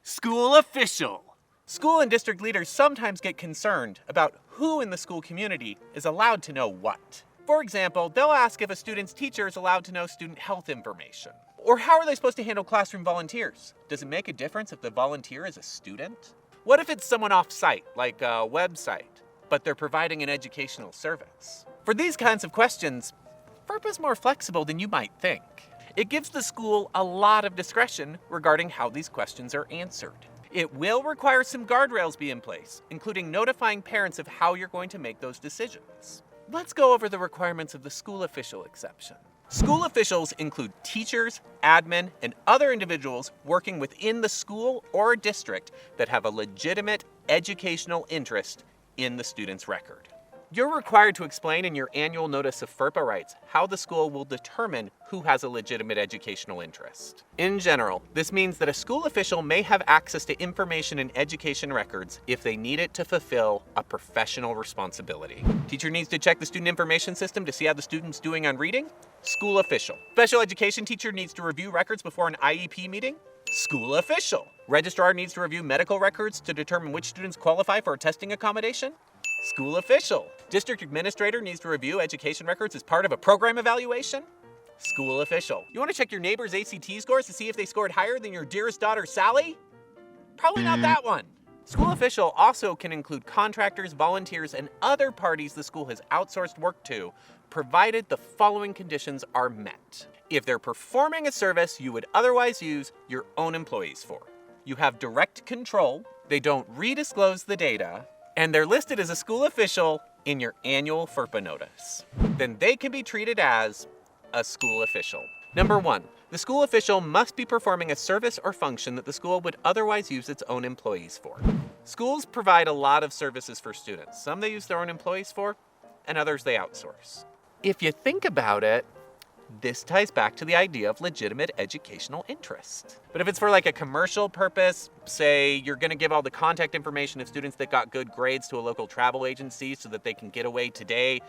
School official. School and district leaders sometimes get concerned about who in the school community is allowed to know what. For example, they'll ask if a student's teacher is allowed to know student health information. Or how are they supposed to handle classroom volunteers? Does it make a difference if the volunteer is a student? What if it's someone off-site, like a website, but they're providing an educational service? For these kinds of questions, FERPA is more flexible than you might think. It gives the school a lot of discretion regarding how these questions are answered. It will require some guardrails be in place, including notifying parents of how you're going to make those decisions. Let's go over the requirements of the school official exception. School officials include teachers, admin, and other individuals working within the school or district that have a legitimate educational interest in the student's record. You're required to explain in your annual notice of FERPA rights how the school will determine who has a legitimate educational interest. In general, this means that a school official may have access to information in education records if they need it to fulfill a professional responsibility. Teacher needs to check the student information system to see how the student's doing on reading? School official. Special education teacher needs to review records before an IEP meeting? School official. Registrar needs to review medical records to determine which students qualify for a testing accommodation? School official. District administrator needs to review education records as part of a program evaluation? School official. You want to check your neighbor's ACT scores to see if they scored higher than your dearest daughter, Sally? Probably not that one. School official also can include contractors, volunteers, and other parties the school has outsourced work to, provided the following conditions are met. If they're performing a service you would otherwise use your own employees for, you have direct control, they don't redisclose the data, and they're listed as a school official in your annual FERPA notice, then they can be treated as a school official. Number 1, the school official must be performing a service or function that the school would otherwise use its own employees for. Schools provide a lot of services for students. Some they use their own employees for, and others they outsource. If you think about it, this ties back to the idea of legitimate educational interest. But if it's for like a commercial purpose, say you're gonna give all the contact information of students that got good grades to a local travel agency so that they can get away today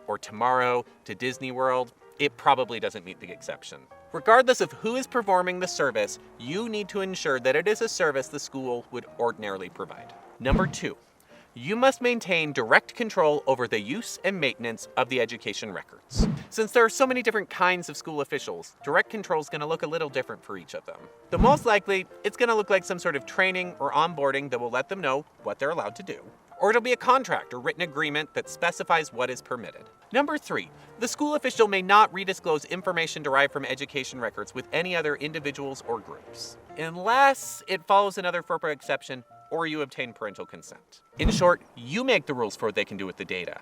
or tomorrow to Disney World, it probably doesn't meet the exception. Regardless of who is performing the service, you need to ensure that it is a service the school would ordinarily provide. Number 2, you must maintain direct control over the use and maintenance of the education records. Since there are so many different kinds of school officials, direct control is going to look a little different for each of them. The most likely, it's going to look like some sort of training or onboarding that will let them know what they're allowed to do. Or it'll be a contract or written agreement that specifies what is permitted. Number 3, the school official may not redisclose information derived from education records with any other individuals or groups, unless it follows another FERPA exception or you obtain parental consent. In short, you make the rules for what they can do with the data,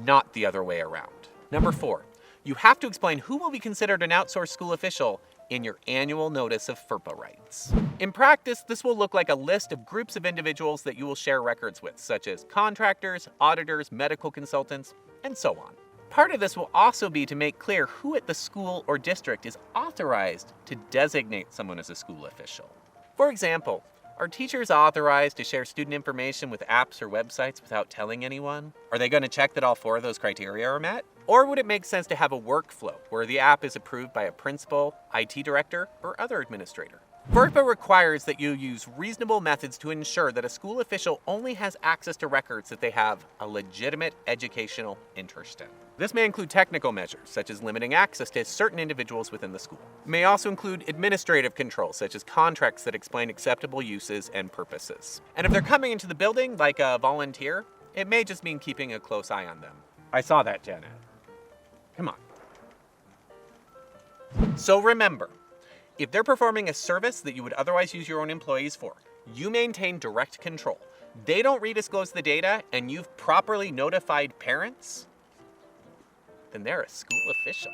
not the other way around. Number 4, you have to explain who will be considered an outsourced school official in your annual notice of FERPA rights. In practice, this will look like a list of groups of individuals that you will share records with, such as contractors, auditors, medical consultants, and so on. Part of this will also be to make clear who at the school or district is authorized to designate someone as a school official. For example, are teachers authorized to share student information with apps or websites without telling anyone? Are they going to check that all 4 of those criteria are met? Or would it make sense to have a workflow where the app is approved by a principal, IT director, or other administrator? FERPA requires that you use reasonable methods to ensure that a school official only has access to records that they have a legitimate educational interest in. This may include technical measures, such as limiting access to certain individuals within the school. It may also include administrative controls, such as contracts that explain acceptable uses and purposes. And if they're coming into the building like a volunteer, it may just mean keeping a close eye on them. I saw that, Janet. Come on. So remember, if they're performing a service that you would otherwise use your own employees for, you maintain direct control. They don't redisclose the data and you've properly notified parents, then they're a school official.